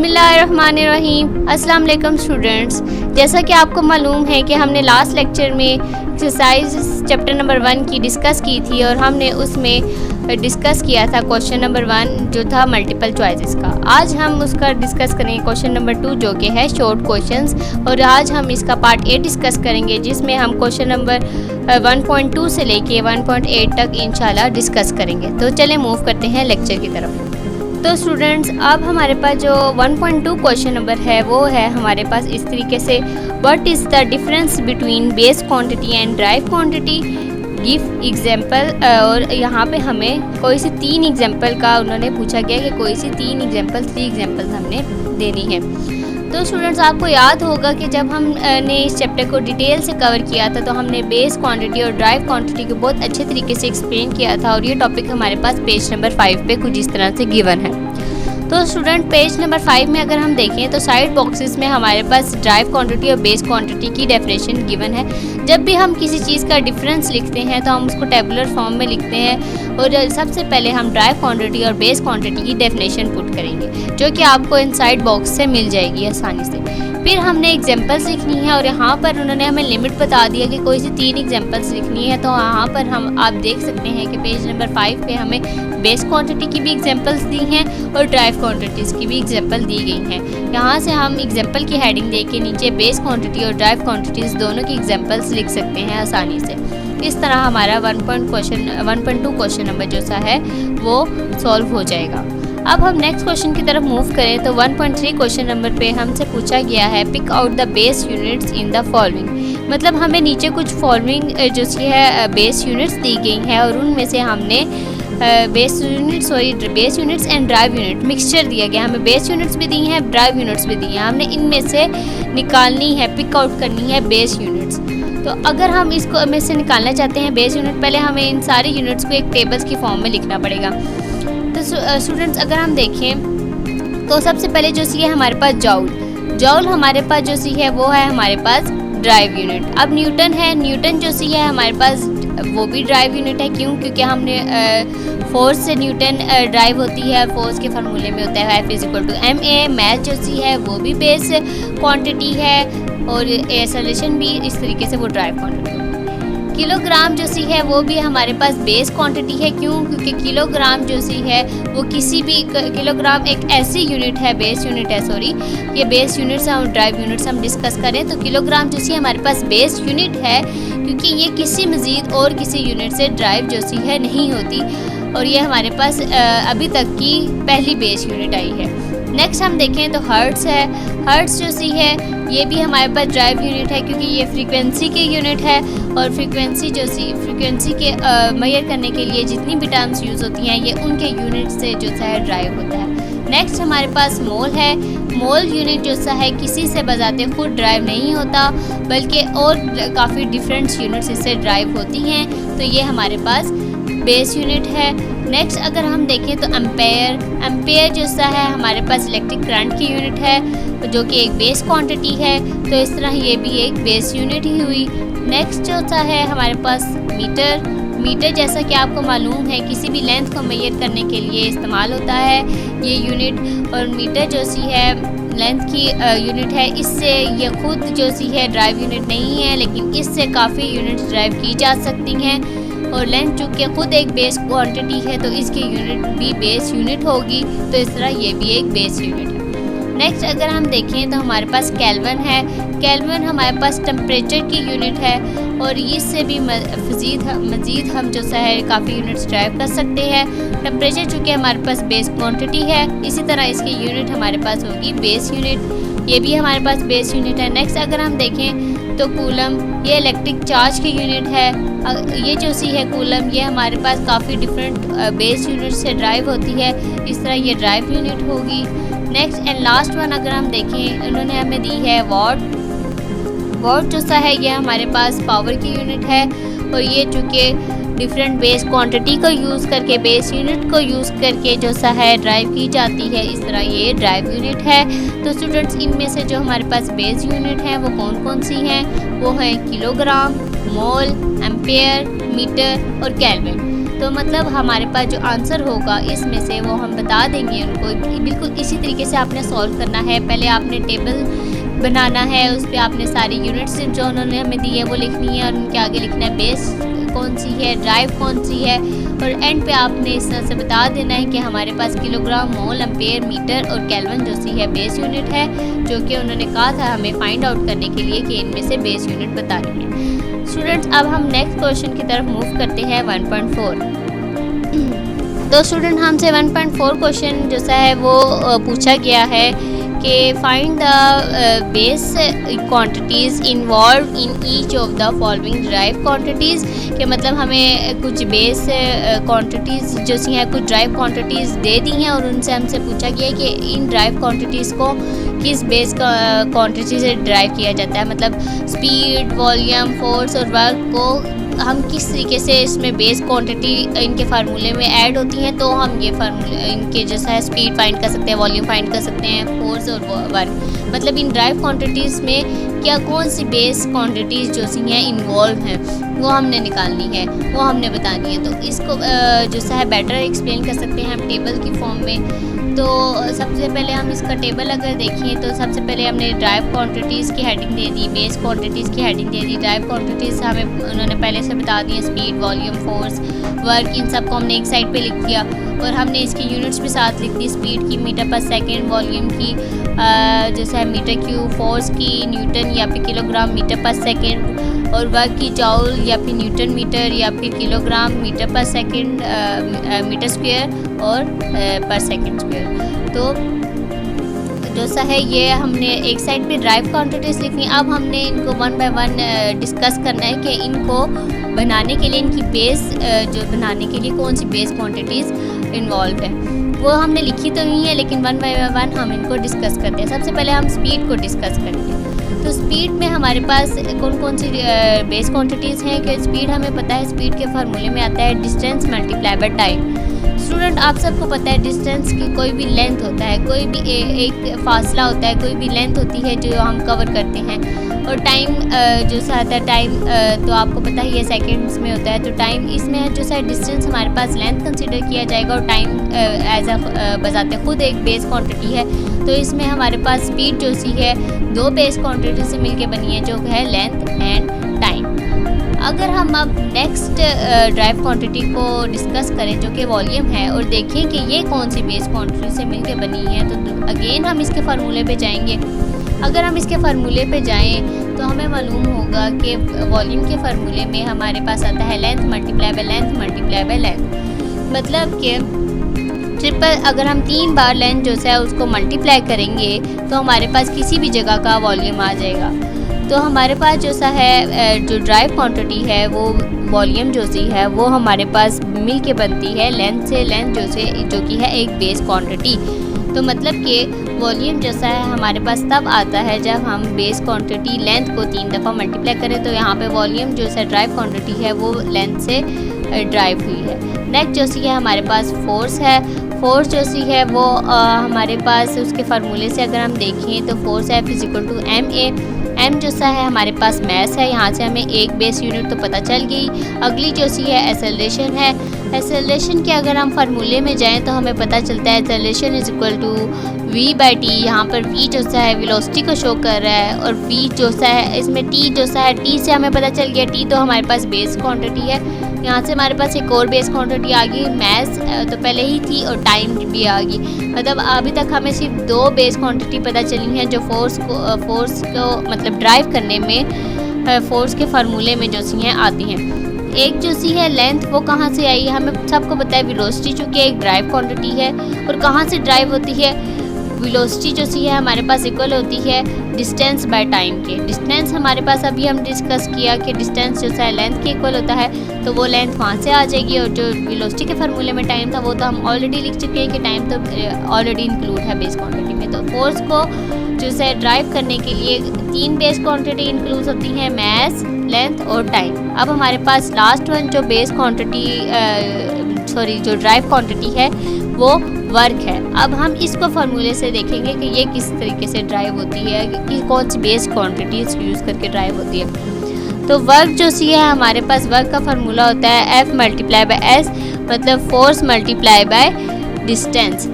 बिस्मिल्लाहिर्रहमानिर्रहीम। अस्सलाम वालेकुम स्टूडेंट्स। जैसा कि आपको मालूम है कि हमने लास्ट लेक्चर में एक्सरसाइज चैप्टर नंबर 1 की डिस्कस की थी और हमने उसमें डिस्कस किया था क्वेश्चन नंबर 1 जो था मल्टीपल चॉइसेस का। आज हम उसका डिस्कस करेंगे क्वेश्चन नंबर 2 जो कि है शॉर्ट क्वेश्चंस, और आज हम इसका पार्ट ए डिस्कस करेंगे जिसमें हम क्वेश्चन नंबर 1.2 से लेके 1.8 तक इंशाल्लाह डिस्कस करेंगे। तो चलें मूव करते हैं लेक्चर की तरफ। तो स्टूडेंट्स, अब हमारे पास जो 1.2 क्वेश्चन नंबर है वो है हमारे पास इस तरीके से, what is the difference between base quantity and drive quantity, give example. और यहाँ पे हमें कोई सी 3 एग्जांपल का उन्होंने पूछा गया कि कोई सी 3 एग्जांपल्स हमने देनी है। तो स्टूडेंट्स, आपको याद होगा कि जब हमने इस चैप्टर को डिटेल से कवर किया था तो हमने बेस क्वांटिटी और ड्राइव क्वांटिटी को बहुत अच्छे तरीके से एक्सप्लेन किया था, और ये टॉपिक हमारे पास पेज नंबर 5 पे कुछ इस तरह से गिवन है। तो स्टूडेंट, पेज नंबर 5 में अगर हम देखें तो साइड बॉक्सेस में हमारे पास ड्राइव क्वांटिटी और बेस क्वांटिटी की डेफिनेशन गिवन है। जब भी हम किसी चीज़ का डिफरेंस लिखते हैं तो हम उसको टेबुलर फॉर्म में लिखते हैं, और सबसे पहले हम ड्राइव क्वांटिटी और बेस क्वांटिटी की डेफिनेशन पुट करेंगे जो कि आपको इन साइड बॉक्स से मिल जाएगी आसानी से। फिर हमने एग्जांपल्स लिखनी है, और यहाँ पर उन्होंने हमें लिमिट बता दिया कि कोई सी 3 एग्जांपल्स लिखनी है। तो यहाँ पर आप देख सकते हैं कि पेज नंबर 5 पे हमें बेस क्वांटिटी की भी एग्जांपल्स दी हैं और ड्राइव क्वांटिटीज़ की भी एग्जांपल दी गई हैं। यहाँ से हम एग्जांपल की हेडिंग दे के नीचे बेस क्वांटिटी और ड्राइव क्वांटिटीज़ दोनों की एग्जांपल्स लिख सकते हैं आसानी से। इस तरह हमारा 1.2 क्वेश्चन नंबर जो सा है वो सॉल्व हो जाएगा। अब हम नेक्स्ट क्वेश्चन की तरफ मूव करें तो 1.3 क्वेश्चन नंबर पे हमसे पूछा गया है pick out the base units in the following. मतलब हमें नीचे कुछ फॉलोइंग जो सी है बेस यूनिट्स दी गई हैं, और उनमें से हमने base units and drive unit mixture दिया गया। हमें बेस यूनिट्स भी दी हैं, ड्राइव यूनिट्स भी दी हैं। हमने इनमें से निकालनी है, पिक आउट करनी है बेस यूनिट्स। तो अगर हम इसको में से निकालना चाहते हैं बेस यूनिट, पहले हमें इन सारे यूनिट्स को एक टेबल्स की फॉर्म में लिखना पड़ेगा। तो स्टूडेंट्स, अगर हम देखें तो सबसे पहले जो सी है हमारे पास जॉल हमारे पास जो सी है वो है हमारे पास ड्राइव यूनिट। अब न्यूटन जो सी है हमारे पास वो भी ड्राइव यूनिट है। क्योंकि हमने फोर्स से न्यूटन ड्राइव होती है, और फोर्स के फार्मूले में होता है F=ma। मैथ जो सी है वो भी बेस क्वांटिटी है, और एक्सेलरेशन भी इस तरीके से वो ड्राइव क्वांटिटी है। किलोग्राम जो सी है वो भी हमारे पास बेस क्वांटिटी है। क्योंकि किलोग्राम जो सी है वो किसी भी किलोग्राम एक ऐसी यूनिट है, बेस यूनिट है, सॉरी, ये बेस यूनिट्स और ड्राइव यूनिट्स हम डिस्कस करें तो किलोग्राम जो सी हमारे पास बेस यूनिट है, क्योंकि ये किसी मज़ीद और किसी यूनिट से ड्राइव जो सी है नहीं होती, और ये हमारे पास अभी तक की पहली बेस यूनिट आई है। नेक्स्ट हम देखें तो हर्ट्स है। हर्ट्स जो सी है ये भी हमारे पास ड्राइव यूनिट है, क्योंकि ये फ्रीक्वेंसी की यूनिट है, और फ्रीक्वेंसी के मेजर करने के लिए जितनी भी टर्म्स यूज़ होती हैं ये उनके यूनिट से जो है ड्राइव होता है। नेक्स्ट हमारे पास मोल है। मोल यूनिट जो सा है किसी से बजाते खुद ड्राइव नहीं होता, बल्कि और काफ़ी डिफरेंट यूनिट्स इससे ड्राइव होती हैं, तो ये हमारे पास बेस यूनिट है। नेक्स्ट अगर हम देखें तो एम्पेयर जो सा है हमारे पास इलेक्ट्रिक करंट की यूनिट है, जो कि एक बेस क्वांटिटी है, तो इस तरह ये भी एक बेस यूनिट ही हुई। नेक्स्ट जो सा है हमारे पास मीटर जैसा कि आपको मालूम है किसी भी लेंथ को मेजर करने के लिए इस्तेमाल होता है ये यूनिट, और मीटर जो सी है लेंथ की यूनिट है। इससे ये खुद जो सी है ड्राइव यूनिट नहीं है, लेकिन इससे काफ़ी यूनिट्स ड्राइव की जा सकती हैं, और लेंथ चूँकि खुद एक बेस क्वांटिटी है तो इसकी यूनिट भी बेस यूनिट होगी, तो इस तरह ये भी एक बेस यूनिट है। नेक्स्ट अगर हम देखें तो हमारे पास केल्विन है। केल्विन हमारे पास टेम्परेचर की यूनिट है, और इससे भी मज़ीद हम जो सा है काफ़ी यूनिट्स ड्राइव कर सकते हैं। टेम्परेचर चूँकि हमारे पास बेस क्वांटिटी है, इसी तरह इसकी यूनिट हमारे पास होगी बेस यूनिट, ये भी हमारे पास बेस यूनिट है। नेक्स्ट अगर हम देखें तो कूलम, ये इलेक्ट्रिक चार्ज की यूनिट है। ये जो सी है कूलम, ये हमारे पास काफ़ी डिफरेंट बेस यूनिट से ड्राइव होती है, इस तरह ये ड्राइव यूनिट होगी। नेक्स्ट एंड लास्ट वन अगर हम देखें, उन्होंने हमें दी है वॉट जो सा है ये हमारे पास पावर की यूनिट है, और ये चूँकि डिफरेंट बेस क्वांटिटी को यूज़ करके, बेस यूनिट को यूज़ करके जो सा है ड्राइव की जाती है, इस तरह ये ड्राइव यूनिट है। तो स्टूडेंट्स, इनमें से जो हमारे पास बेस यूनिट हैं वो कौन कौन सी हैं? वो हैं किलोग्राम, मोल, एम्पेयर, मीटर और केल्विन। तो मतलब हमारे पास जो आंसर होगा इसमें से वो हम बता देंगे उनको। बिल्कुल इसी तरीके से आपने सॉल्व करना है। पहले आपने टेबल बनाना है, उस पर आपने सारी यूनिट्स जो उन्होंने हमें दी है वो लिखनी है और उनके आगे लिखना है बेस कौन सी है, ड्राइव कौन सी है, और एंड पे आपने इस तरह से बता देना है कि हमारे पास किलोग्राम, मोल, एम्पेयर, मीटर और केल्विन जो सी है बेस यूनिट है, जो कि उन्होंने कहा था हमें फाइंड आउट करने के लिए कि इनमें से बेस यूनिट बतानी है। स्टूडेंट्स अब हम नेक्स्ट क्वेश्चन की तरफ मूव करते हैं 1.4। तो स्टूडेंट हमसे 1.4 क्वेश्चन जो सा है वो पूछा गया है कि find the base quantities involve in each of the following drive quantities, कि मतलब हमें कुछ बेस क्वांटिटीज़ जो सी हैं कुछ ड्राइव क्वांटिटीज़ दे दी हैं और उनसे हमसे पूछा गया है कि इन ड्राइव क्वांटिटीज़ को किस बेस क्वांटिटी से ड्राइव किया जाता है। मतलब स्पीड, वॉल्यूम, फोर्स और वर्क को हम किस तरीके से इसमें बेस क्वांटिटी इनके फार्मूले में ऐड होती हैं, तो हम ये फार्मूले इनके जैसा है स्पीड फाइंड कर सकते हैं, वॉल्यूम फाइंड कर सकते हैं, फोर्स और वर्क। मतलब इन ड्राइव क्वांटिटीज़ में क्या कौन सी बेस क्वांटिटीज़ जो सी हैं इन्वॉल्व हैं वो हमने निकालनी है, वो हमने बतानी है। तो इसको जो सा है बेटर एक्सप्लेन कर सकते हैं हम टेबल की फॉर्म में। तो सबसे पहले हम इसका टेबल अगर देखें तो सबसे पहले हमने ड्राइव क्वांटिटीज़ की हेडिंग दे दी, बेस क्वांटिटीज़ की हेडिंग दे दी। ड्राइव क्वांटिटीज़ हमें उन्होंने पहले से बता दी, स्पीड, वॉल्यूम, फोर्स, वर्क, इन सब को हमने एक साइड पे लिख दिया और हमने इसकी यूनिट्स भी साथ लिख दी। स्पीड की मीटर पर सेकेंड, वॉल्यूम की जैसे है मीटर क्यूब, फोर्स की न्यूटन या फिर किलोग्राम मीटर पर सेकेंड, और वर्क की जॉल या फिर न्यूटन मीटर या फिर किलोग्राम मीटर पर सेकेंड, मीटर स्क्वायर और पर सेकेंड स्क्वायर। तो जो सा है ये हमने एक साइड पे ड्राइव क्वांटिटीज़ लिखनी। अब हमने इनको 1 बाय 1 डिस्कस करना है कि इनको बनाने के लिए इनकी बेस जो बनाने के लिए कौन सी बेस क्वांटिटीज़ इन्वॉल्व है वो हमने लिखी तो नहीं है, लेकिन 1 बाय 1 हम इनको डिस्कस करते हैं। सबसे पहले हम स्पीड को डिस्कस करेंगे। तो स्पीड में हमारे पास कौन कौन सी बेस क्वांटिटीज़ हैं कि स्पीड हमें पता है, स्पीड के फार्मूले में आता है distance multiply by time. Student आप सबको पता है डिस्टेंस की कोई भी लेंथ होता है, कोई भी एक फासला होता है, कोई भी लेंथ होती है जो हम कवर करते हैं। और टाइम जो सा आता है टाइम तो आपको पता ही है सेकंड्स में होता है। तो टाइम इसमें जो सा डिस्टेंस हमारे पास लेंथ कंसीडर किया जाएगा और टाइम एज अ बजाते खुद एक बेस क्वांटिटी है। तो इसमें हमारे पास स्पीड जो सी है दो बेस क्वांटिटी से मिलके बनी है जो है लेंथ एंड टाइम। अगर हम अब नेक्स्ट ड्राइव क्वांटिटी को डिस्कस करें जो कि वॉल्यूम है और देखें कि ये कौन सी बेस क्वांटिटी से मिलके बनी है, तो अगेन हम इसके फार्मूले पे जाएंगे। अगर हम इसके फार्मूले पे जाएं तो हमें मालूम होगा कि वॉल्यूम के फार्मूले में हमारे पास आता है length multiply by length multiply by length. मतलब कि ट्रिपल अगर हम 3 बार लेंथ जो है उसको मल्टीप्लाई करेंगे तो हमारे पास किसी भी जगह का वॉल्यूम आ जाएगा। तो हमारे पास जो सा है जो ड्राइव क्वांटिटी है वो वॉल्यूम जो सी है वो हमारे पास मिल के बनती है लेंथ से, लेंथ जो कि है एक बेस क्वांटिटी। तो मतलब कि वॉल्यूम जैसा है हमारे पास तब आता है जब हम बेस क्वांटिटी लेंथ को 3 दफ़ा मल्टीप्लाई करें। तो यहाँ पे वॉल्यूम जो सा ड्राइव क्वांटिटी है वो लेंथ से ड्राइव हुई है। नेक्स्ट जो सी है हमारे पास फोर्स है। फोर्स जो सी है वो हमारे पास उसके फार्मूले से अगर हम देखें तो फोर्स है फिजिकल टू MA। एम जो सा है हमारे पास मैस है, यहाँ से हमें एक बेस यूनिट तो पता चल गई। अगली जो सी है एसेलरेशन है। एसेलरेशन के अगर हम फार्मूले में जाएं तो हमें पता चलता है acceleration is equal to v/t। यहाँ पर v जो सा है वेलोसिटी को शो कर रहा है और v जो सा है इसमें t जो सा है t से हमें पता चल गया t तो हमारे पास बेस क्वांटिटी है। यहाँ से हमारे पास एक और बेस क्वांटिटी आ गई, मैस तो पहले ही थी और टाइम भी आ गई। मतलब अभी तक हमें सिर्फ 2 बेस क्वांटिटी पता चली हैं जो फोर्स को मतलब ड्राइव करने में फोर्स के फार्मूले में जो सी हैं आती हैं। एक जो सी है लेंथ वो कहाँ से आई, हमें सबको पता है वेलोसिटी चूँकि एक ड्राइव क्वांटिटी है और कहाँ से ड्राइव होती है। वेलोसिटी जो सी है हमारे पास इक्वल होती है डिस्टेंस बाय टाइम के। डिस्टेंस हमारे पास अभी हम डिस्कस किया कि डिस्टेंस जो है लेंथ के इक्वल होता है, तो वो लेंथ वहाँ से आ जाएगी। और जो वेलोसिटी के फार्मूले में टाइम था वो तो हम ऑलरेडी लिख चुके हैं कि टाइम तो ऑलरेडी इंक्लूड है बेस क्वांटिटी में। तो फोर्स को जो है ड्राइव करने के लिए 3 बेस क्वांटिटी इंक्लूड होती हैं, मैस, लेंथ और टाइम। अब हमारे पास लास्ट वन जो बेस क्वांटिटी जो ड्राइव क्वांटिटी है वो वर्क है। अब हम इसको फार्मूले से देखेंगे कि ये किस तरीके से ड्राइव होती है, कि कौन सी बेस क्वांटिटीज यूज़ करके ड्राइव होती है। तो वर्क जो सी है हमारे पास वर्क का फार्मूला होता है F × S मतलब force multiply by distance.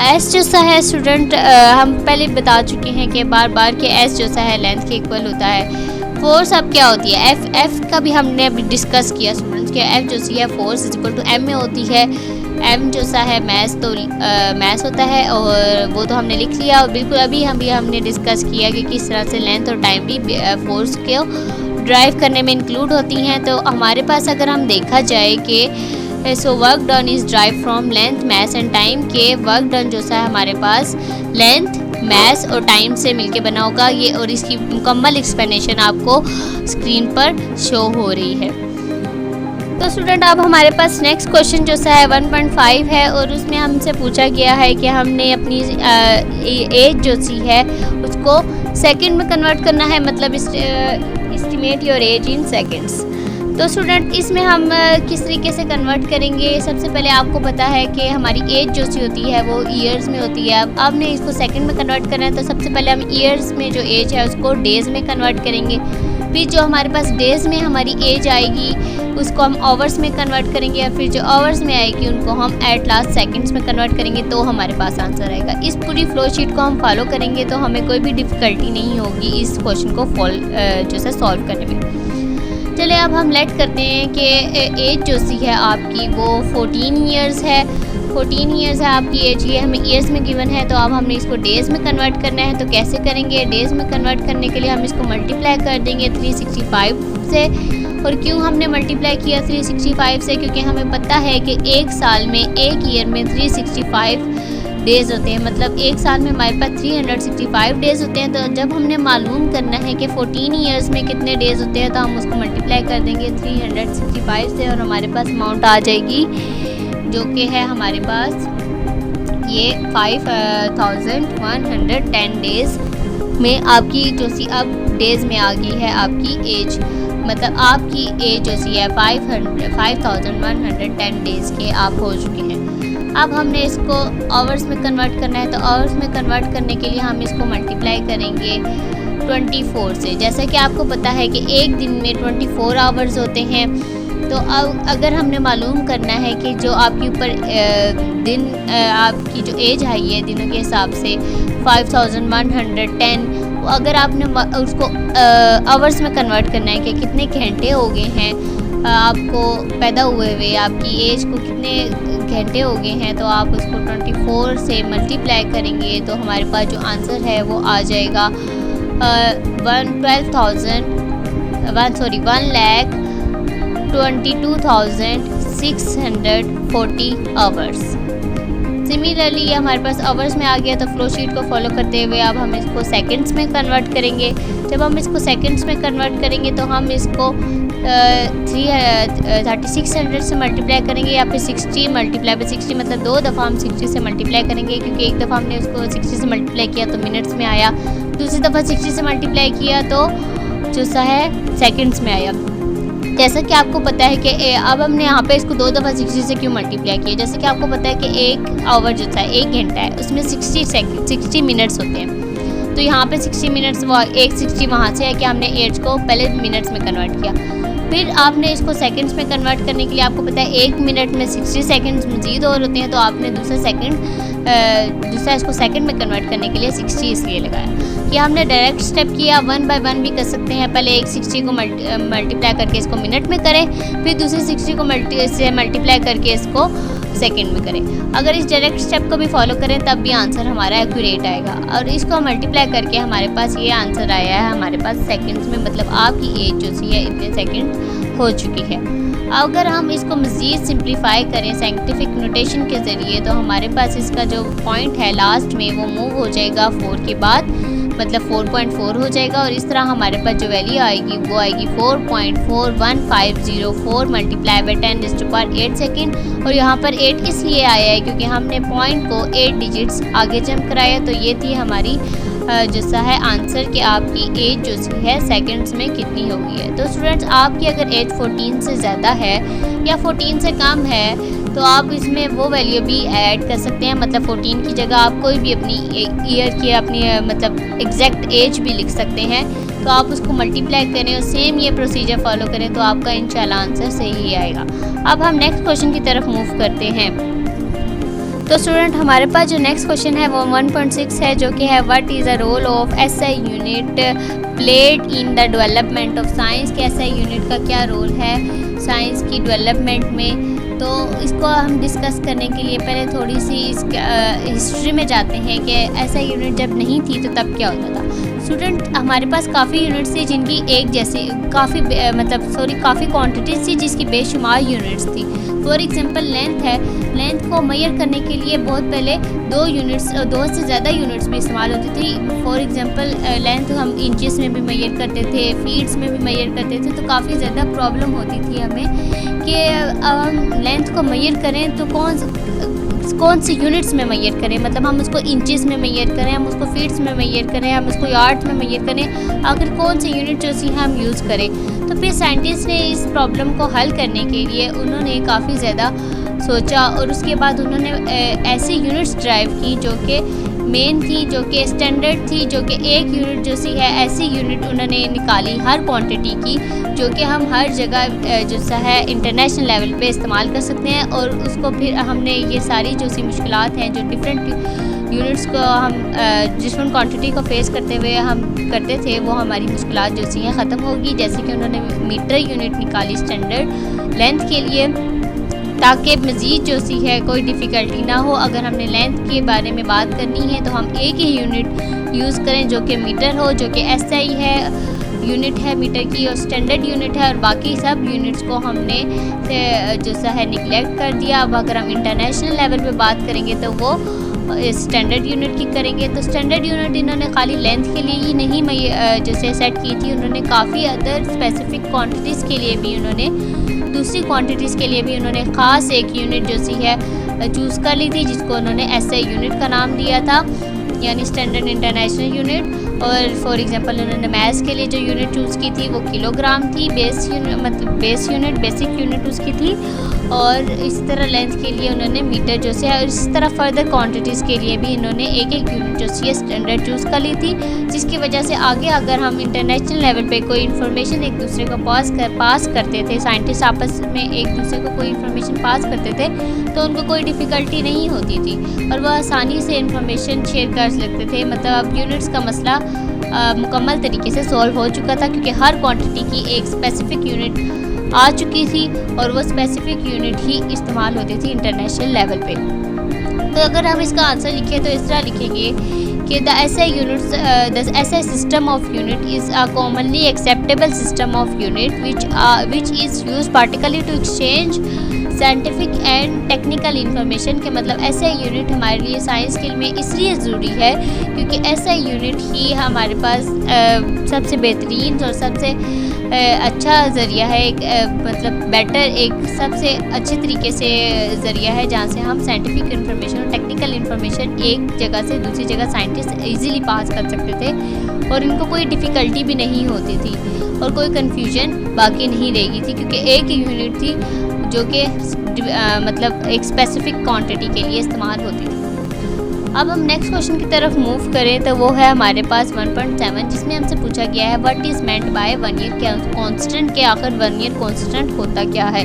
S जो सा है स्टूडेंट, हम पहले बता चुके हैं कि बार बार कि एस जो सा है लेंथ के इक्वल होता है। फोर्स अब क्या होती है, एफ का भी हमने अभी डिस्कस किया स्टूडेंट्स कि एफ जो सी है force is equal to M में होती है। एम जो सा है मैस, तो मैस होता है और वो तो हमने लिख लिया। और बिल्कुल अभी हमने डिस्कस किया कि किस तरह से लेंथ और टाइम भी फोर्स को ड्राइव करने में इंक्लूड होती हैं। तो हमारे पास अगर हम देखा जाए कि so work done is derive from length mass and time, के वर्क डन जो सा है हमारे पास लेंथ मैस और टाइम से मिलके बना होगा ये, और इसकी मुकम्मल एक्सप्लेनेशन आपको स्क्रीन पर शो हो रही है। तो स्टूडेंट अब हमारे पास नेक्स्ट क्वेश्चन जो सा है 1.5 है और उसमें हमसे पूछा गया है कि हमने अपनी एज जो सी है उसको सेकंड में कन्वर्ट करना है, मतलब estimate your age in seconds. तो स्टूडेंट इसमें हम किस तरीके से कन्वर्ट करेंगे, सबसे पहले आपको पता है कि हमारी एज जो सी होती है वो ईयर्स में होती है। अब आपने इसको सेकंड में कन्वर्ट करना है तो सबसे पहले हम ईयर्स में जो एज है उसको डेज़ में कन्वर्ट करेंगे। फिर जो हमारे पास डेज़ में हमारी एज आएगी उसको हम आवर्स में कन्वर्ट करेंगे, और फिर जो आवर्स में आएगी उनको हम एट लास्ट सेकंड्स में कन्वर्ट करेंगे, तो हमारे पास आंसर आएगा। इस पूरी फ्लो शीट को हम फॉलो करेंगे तो हमें कोई भी डिफ़िकल्टी नहीं होगी इस क्वेश्चन को जो है सॉल्व करने में। चलिए अब हम लेट करते हैं कि एज जो सी है आपकी वो 14 ईयर्स है। 14 ईयर्स है आपकी एज, ये हमें ईयर्स में गिवन है। तो अब हमने इसको डेज़ में कन्वर्ट करना है। तो कैसे करेंगे, डेज़ में कन्वर्ट करने के लिए हम इसको मल्टीप्लाई कर देंगे 365 से। और क्यों हमने मल्टीप्लाई किया 365 से, क्योंकि हमें पता है कि एक साल में, एक ईयर में 365 डेज़ होते हैं, मतलब एक साल में हमारे पास 365 डेज़ होते हैं। तो जब हमने मालूम करना है कि 14 ईयर्स में कितने डेज़ होते हैं तो हम उसको मल्टीप्लाई कर देंगे 365 से और हमारे पास अमाउंट आ जाएगी जो कि है हमारे पास ये 5110 डेज़ में आपकी जो सी अब डेज़ में आ गई है आपकी एज, मतलब आपकी एज जो सी है 5110 डेज़ के आप हो चुके हैं। अब हमने इसको आवर्स में कन्वर्ट करना है। तो आवर्स में कन्वर्ट करने के लिए हम इसको मल्टीप्लाई करेंगे 24 से। जैसा कि आपको पता है कि एक दिन में 24 आवर्स होते हैं। तो अब अगर हमने मालूम करना है कि जो आपके ऊपर दिन आपकी जो एज आई है दिनों के हिसाब से 5110, अगर आपने उसको आवर्स में कन्वर्ट करना है कि कितने घंटे हो गए हैं आपको पैदा हुए हुए, आपकी एज को कितने घंटे हो गए हैं, तो आप उसको 24 से मल्टीप्लाई करेंगे तो हमारे पास जो आंसर है वो आ जाएगा 1,22,640 आवर्स। सिमिलरली ये हमारे पास आवर्स में आ गया। तो फ्लो शीट को फॉलो करते हुए अब हम इसको सेकंड्स में कन्वर्ट करेंगे। जब हम इसको सेकंड्स में कन्वर्ट करेंगे तो हम इसको 3600 से मल्टीप्लाई करेंगे या फिर 60 मल्टीप्लाई बाई 60, मतलब 2 दफ़ा हम 60 से मल्टीप्लाई करेंगे, क्योंकि एक दफ़ा हमने उसको 60 से मल्टीप्लाई किया तो मिनट्स में आया, दूसरी दफ़ा 60 से मल्टीप्लाई किया तो जो सा है सेकंड्स में आया। जैसा कि आपको पता है कि अब हमने यहाँ पे इसको 2 दफ़ा 60 से क्यों मल्टीप्लाई किया, जैसे कि आपको पता है कि एक आवर जो था 1 घंटा है उसमें 60 मिनट्स होते हैं। तो यहाँ पे 60 मिनट्स, वो एक 60 वहाँ से है कि हमने एज को पहले मिनट्स में कन्वर्ट किया। फिर आपने इसको सेकंड्स में कन्वर्ट करने के लिए आपको पता है 1 मिनट में 60 सेकंड्स मज़ीद और होते हैं, तो आपने दूसरा इसको सेकंड में कन्वर्ट करने के लिए 60 इसलिए लगाया कि हमने डायरेक्ट स्टेप किया। 1 बाय 1 भी कर सकते हैं, पहले एक 60 को मल्टीप्लाई करके इसको मिनट में करें, फिर दूसरे 60 को मल्टीप्लाई करके इसको सेकंड में करें। अगर इस डायरेक्ट स्टेप को भी फॉलो करें तब भी आंसर हमारा एक्यूरेट आएगा। और इसको मल्टीप्लाई करके हमारे पास ये आंसर आया है हमारे पास सेकंड्स में, मतलब आपकी एज जो सी है इतने सेकंड हो चुकी है। अगर हम इसको मज़ीद सिंप्लीफाई करें साइंटिफिक नोटेशन के ज़रिए तो हमारे पास इसका जो पॉइंट है लास्ट में वो मूव हो जाएगा 4 के बाद, मतलब 4.4 हो जाएगा। और इस तरह हमारे पास जो वैल्यू आएगी वो आएगी 4.41504 मल्टीप्लाई बाई 10⁸ सेकेंड। और यहाँ पर 8 इसलिए आया है क्योंकि हमने पॉइंट को 8 डिजिट्स आगे जंप कराया। तो ये थी हमारी जो सा है आंसर कि आपकी एज जो सी है सेकंड्स में कितनी हो गई है। तो स्टूडेंट्स आपकी अगर एज 14 से ज़्यादा है या 14 से कम है तो आप इसमें वो वैल्यू भी ऐड कर सकते हैं, मतलब 14 की जगह आप कोई भी अपनी ईयर की अपनी मतलब एग्जैक्ट एज भी लिख सकते हैं। तो आप उसको मल्टीप्लाई करें और सेम ये प्रोसीजर फॉलो करें तो आपका इंशाल्लाह आंसर सही आएगा। अब हम नेक्स्ट क्वेश्चन की तरफ मूव करते हैं। तो स्टूडेंट हमारे पास जो नेक्स्ट क्वेश्चन है वो 1.6 है, जो कि है what is the role of SI unit played in the development of science. कि एसआई यूनिट का क्या रोल है साइंस की डेवलपमेंट में। तो इसको हम डिस्कस करने के लिए पहले थोड़ी सी इस हिस्ट्री में जाते हैं कि एसआई यूनिट जब नहीं थी तो तब क्या होता था। स्टूडेंट हमारे पास काफ़ी यूनिट्स थी जिनकी एक जैसी काफ़ी क्वांटिटीज़ थी जिसकी बेशुमार यूनिट्स थी। फॉर एग्जांपल लेंथ है, लेंथ को मेजर करने के लिए बहुत पहले दो से ज़्यादा यूनिट्स भी इस्तेमाल होती थी। फॉर एग्जांपल लेंथ हम इंचेस में भी मेजर करते थे, फीट्स में भी मेजर करते थे, तो काफ़ी ज़्यादा प्रॉब्लम होती थी हमें कि हम लेंथ को मेजर करें तो कौन सी यूनिट्स में मेजर करें। मतलब हम उसको इंचेस में मेजर करें, हम उसको फीट्स में मेजर करें, हम उसको यार्ड्स में मेजर करें, आखिर कौन सी यूनिट जो सी हम यूज़ करें। तो फिर साइंटिस्ट ने इस प्रॉब्लम को हल करने के लिए उन्होंने काफ़ी ज़्यादा सोचा और उसके बाद उन्होंने ऐसी यूनिट्स ड्राइव की जो कि मेन थी, जो कि स्टैंडर्ड थी, जो कि एक यूनिट जो सी है ऐसी यूनिट उन्होंने निकाली हर क्वांटिटी की जो कि हम हर जगह जो सा है इंटरनेशनल लेवल पे इस्तेमाल कर सकते हैं। और उसको फिर हमने ये सारी जो सी मुश्किलात हैं जो डिफरेंट यूनिट्स को हम डिफरेंट क्वांटिटी को फेस करते हुए हम करते थे, वो हमारी मुश्किलात जो सी हैं ख़त्म होगी। जैसे कि उन्होंने मीटर यूनिट निकाली स्टैंडर्ड लेंथ के लिए, ताकि मज़ीद जो सी है कोई डिफ़िकल्टी ना हो। अगर हमने लेंथ के बारे में बात करनी है तो हम एक ही यूनिट यूज़ करें जो कि मीटर हो, जो कि एसआई है यूनिट है मीटर की और स्टैंडर्ड यूनिट है, और बाकी सब यूनिट्स को हमने जो सा है निगलेक्ट कर दिया। अब अगर हम इंटरनेशनल लेवल पे बात करेंगे तो वो स्टैंडर्ड यूनिट की करेंगे। तो स्टैंडर्ड यूनिट इन्होंने खाली लेंथ के लिए ही नहीं जैसे सेट की थी, उन्होंने काफ़ी अदर स्पेसिफिक क्वांटिटीज़ के लिए भी दूसरी क्वांटिटीज़ के लिए भी उन्होंने ख़ास एक यूनिट जो सी है चूज़ कर ली थी, जिसको उन्होंने एसआई यूनिट का नाम दिया था, यानी स्टैंडर्ड इंटरनेशनल यूनिट। और फॉर एग्जांपल उन्होंने मैथ्स के लिए जो यूनिट चूज़ की थी वो किलोग्राम थी, बेसिक यूनिट उसकी थी। और इस तरह लेंथ के लिए उन्होंने मीटर जो से, और इस तरह फर्दर क्वांटिटीज़ के लिए भी इन्होंने एक यूनिट जो सी स्टैंडर्ड चूज़ कर ली थी, जिसकी वजह से आगे अगर हम इंटरनेशनल लेवल पे कोई इन्फॉर्मेशन एक दूसरे को पास करते थे, साइंटिस्ट आपस में एक दूसरे को कोई इन्फॉर्मेशन पास करते थे तो उनको कोई डिफ़िकल्टी नहीं होती थी और वह आसानी से इन्फॉर्मेशन शेयर कर सकते थे। मतलब अब यूनिट्स का मसला मुकम्मल तरीके से सॉल्व हो चुका था, क्योंकि हर क्वांटिटी की एक स्पेसिफिक यूनिट आ चुकी थी और वो स्पेसिफिक यूनिट ही इस्तेमाल होती थी इंटरनेशनल लेवल पे। तो अगर हम इसका आंसर लिखें तो इस तरह लिखेंगे कि the SI system of unit is a commonly acceptable system of unit which is used particularly to exchange scientific and technical information. के मतलब SI यूनिट हमारे लिए साइंस स्किल में इसलिए ज़रूरी है क्योंकि SI यूनिट ही हमारे पास सबसे बेहतरीन और सबसे अच्छा ज़रिया है, एक मतलब बेटर एक सबसे अच्छे तरीके से ज़रिया है जहाँ से हम साइंटिफिक इन्फॉर्मेशन और टेक्निकल इन्फॉर्मेशन एक जगह से दूसरी जगह साइंटिस्ट इजीली पास कर सकते थे और इनको कोई डिफ़िकल्टी भी नहीं होती थी और कोई कन्फ्यूजन बाकी नहीं रहेगी थी, क्योंकि एक ही यूनिट थी जो कि मतलब एक स्पेसिफिक क्वांटिटी के लिए इस्तेमाल होती थी। अब हम नेक्स्ट क्वेश्चन की तरफ मूव करें तो वो है हमारे पास 1.7, जिसमें हमसे पूछा गया है what is meant by 1 year constant, के आखिर 1 ईयर कांस्टेंट होता क्या है।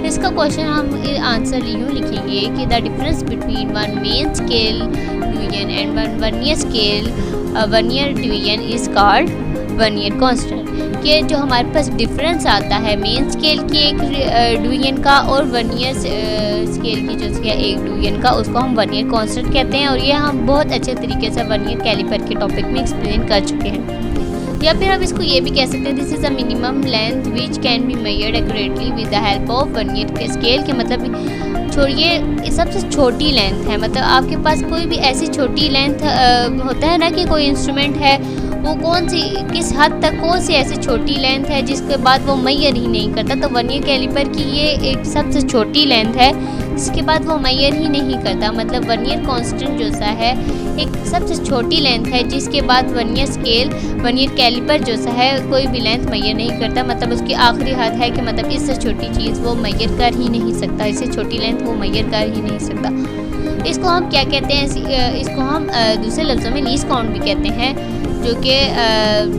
इसका क्वेश्चन हम आंसर यूँ लिखेंगे कि the difference between one main scale division and one year division is called 1 year constant. कि जो हमारे पास डिफरेंस आता है मेन स्केल की एक डिवीजन का और 1 ईयर स्केल की जो एक डिवीजन का, उसको हम 1 ईयर कांस्टेंट कहते हैं। और ये हम बहुत अच्छे तरीके से 1 ईयर कैलिपर के टॉपिक में एक्सप्लेन कर चुके हैं। या फिर हम इसको ये भी कह सकते हैं this is a minimum length which can be measured accurately with the help of 1 year के स्केल। के मतलब छोड़िए सबसे छोटी लेंथ है, मतलब आपके पास कोई भी ऐसी छोटी लेंथ होता है ना कि कोई इंस्ट्रूमेंट है वो किस हद तक कौन सी ऐसी छोटी लेंथ है जिसके बाद वो मेजर ही नहीं करता। तो 1 ईयर कैलिपर की ये एक सबसे छोटी लेंथ है जिसके बाद वो मेजर ही नहीं करता। मतलब 1 ईयर कांस्टेंट जो सा है एक सबसे छोटी लेंथ है जिसके बाद 1 ईयर कैलिपर जो सा है कोई भी लेंथ मेजर नहीं करता। मतलब उसकी आखिरी हद है कि मतलब इससे छोटी चीज़ वो मेजर कर ही नहीं सकता, इससे छोटी लेंथ वो मेजर कर ही नहीं सकता। इसको हम क्या कहते हैं, इसको हम दूसरे लफ्ज़ों में लीस्ट काउंट भी कहते हैं। जो कि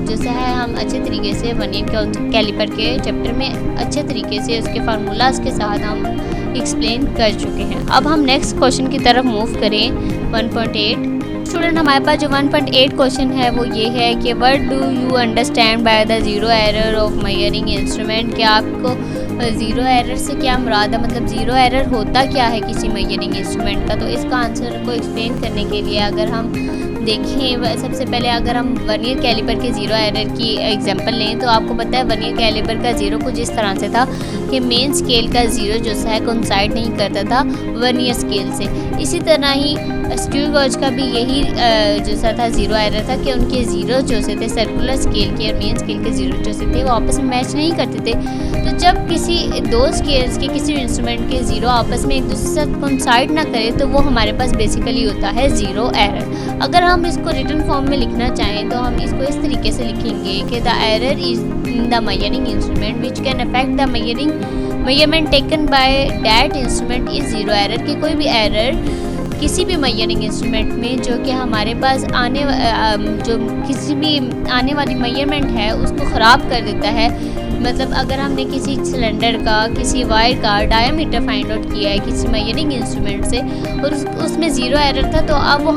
जैसा है हम अच्छे तरीके से वर्नियर कैलिपर के चैप्टर में अच्छे तरीके से उसके फार्मूलाज के साथ हम एक्सप्लेन कर चुके हैं। अब हम नेक्स्ट क्वेश्चन की तरफ मूव करें 1.8। स्टूडेंट हमारे पास जो 1.8 क्वेश्चन है वो ये है कि what do you understand by the zero error of measuring instrument. क्या आपको ज़ीरो एरर से क्या मुराद है, मतलब ज़ीरो एरर होता क्या है किसी मेजरिंग इंस्ट्रूमेंट का। तो इसका आंसर को एक्सप्लेन करने के लिए अगर हम देखें, सबसे पहले अगर हम वर्नियर कैलिपर के ज़ीरो एरर की एग्जांपल लें तो आपको पता है वर्नियर कैलिपर का ज़ीरो कुछ इस तरह से था कि मेन स्केल का ज़ीरो जो है कोइंसाइड नहीं करता था वर्नियर स्केल से। इसी तरह ही स्क्रू गॉज का भी यही जो सा था ज़ीरो एरर था कि उनके ज़ीरो जो से थे सर्कुलर स्केल के और मेन स्केल के ज़ीरो जो से थे वो आपस में मैच नहीं करते थे। तो जब किसी दो स्केल्स के किसी इंस्ट्रूमेंट के ज़ीरो आपस में एक दूसरे के साथ कोइंसाइड ना करे तो वो हमारे पास बेसिकली होता है ज़ीरो एरर। अगर हम इसको रिटन फॉर्म में लिखना चाहें तो हम इसको इस तरीके से लिखेंगे कि the error is in the measuring instrument which can affect the measurement taken by that instrument is zero error. कि कोई भी एरर किसी भी मेजरिंग इंस्ट्रूमेंट में जो कि हमारे पास जो किसी भी आने वाली मेजरमेंट है उसको ख़राब कर देता है। मतलब अगर हमने किसी सिलेंडर का किसी वायर का डायमीटर फाइंड आउट किया है किसी मेजरिंग इंस्ट्रूमेंट से और उसमें ज़ीरो एरर था, तो अब वो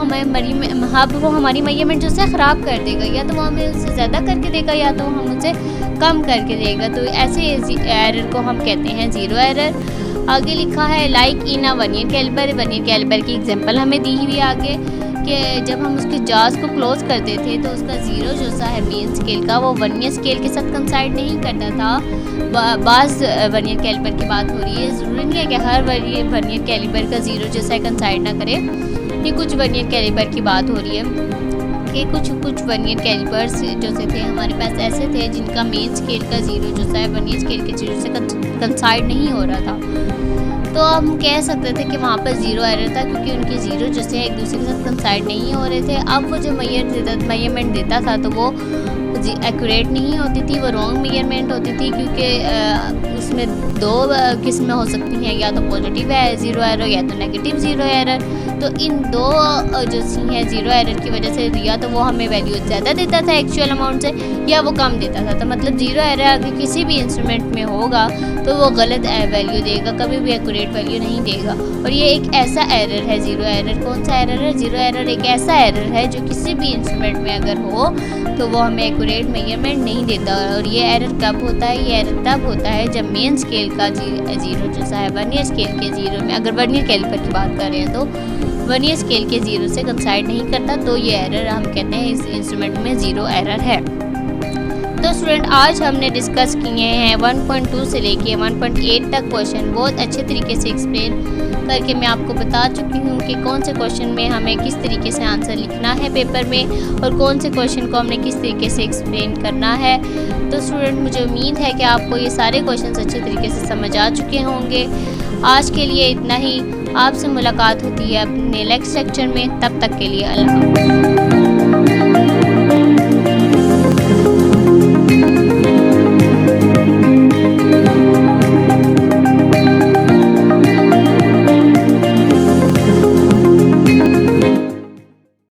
हमारी मेजरमेंट जो है ख़राब कर देगा, या तो वो हमें उससे ज़्यादा करके देगा या तो हम उसे कम करके देगा। तो ऐसे एरर को हम कहते हैं ज़ीरो एरर। आगे लिखा है like in a vernier caliper की एग्जांपल हमें दी हुई आगे कि जब हम उसके जाज को क्लोज करते थे तो उसका ज़ीरो जो सा है मेन स्केल का वो वर्नियर स्केल के साथ कंसाइड नहीं करता था। बाज़ वर्नियर कैलिपर की बात हो रही है, ज़रूरी नहीं है कि हर वर्नियर कैलिपर का ज़ीरो जो सा कंसाइड ना करे। ये कुछ वर्नियर कैलिपर की बात हो रही है कि कुछ वर्नियर कैलिपर्स जो से थे हमारे पास ऐसे थे जिनका मेन स्केल का ज़ीरो जो सा है वर्नियर स्केल के ज़ीरो से कंसाइड नहीं हो रहा था। तो हम कह सकते थे कि वहाँ पर ज़ीरो एरर था क्योंकि उनके ज़ीरो जो से एक दूसरे के साथ कंसाइड नहीं हो रहे थे। अब वो जो मेजरमेंट देता था तो वो एक्यूरेट नहीं होती थी, वो रॉन्ग मेजरमेंट होती थी क्योंकि उसमें दो किस्में हो सकती हैं, या तो पॉजिटिव है ज़ीरो एरर या तो नेगेटिव ज़ीरो एरर। तो इन दो जो सी हैं ज़ीरो एरर की वजह से या तो वो हमें वैल्यू ज़्यादा देता था एक्चुअल अमाउंट से या वो कम देता था। तो मतलब ज़ीरो एरर अगर किसी भी इंस्ट्रूमेंट में होगा तो वो गलत वैल्यू देगा, कभी भी एक्यूरेट वैल्यू नहीं देगा। और ये एक ऐसा एरर है ज़ीरो एरर। कौन सा एरर है? ज़ीरो एरर एक ऐसा एरर है जो किसी भी इंस्ट्रूमेंट में अगर हो तो वो हमें एक्यूरेट मेजरमेंट नहीं देता। और ये एरर कब होता है? ये एरर तब होता है जब मेन स्केल का ज़ीरो जो सा है वर्नियर स्केल के ज़ीरो में, अगर वर्नियर कैलिपर की बात कर रहे हैं तो वर्नियर स्केल के ज़ीरो से कंसाइड नहीं करता, तो ये एरर हम कहते हैं इस इंस्ट्रूमेंट में ज़ीरो एरर है। तो स्टूडेंट आज हमने डिस्कस किए हैं 1.2 से लेके 1.8 तक क्वेश्चन बहुत अच्छे तरीके से एक्सप्लेन करके मैं आपको बता चुकी हूँ कि कौन से क्वेश्चन में हमें किस तरीके से आंसर लिखना है पेपर में और कौन से क्वेश्चन को हमने किस तरीके से एक्सप्लेन करना है। तो स्टूडेंट मुझे उम्मीद है कि आपको ये सारे क्वेश्चन अच्छे तरीके से समझ आ चुके होंगे। आज के लिए इतना ही। आपसे मुलाकात होती है अपने नेक्स्ट लेक्चर में, तब तक के लिए अल्लाह हाफ़िज़।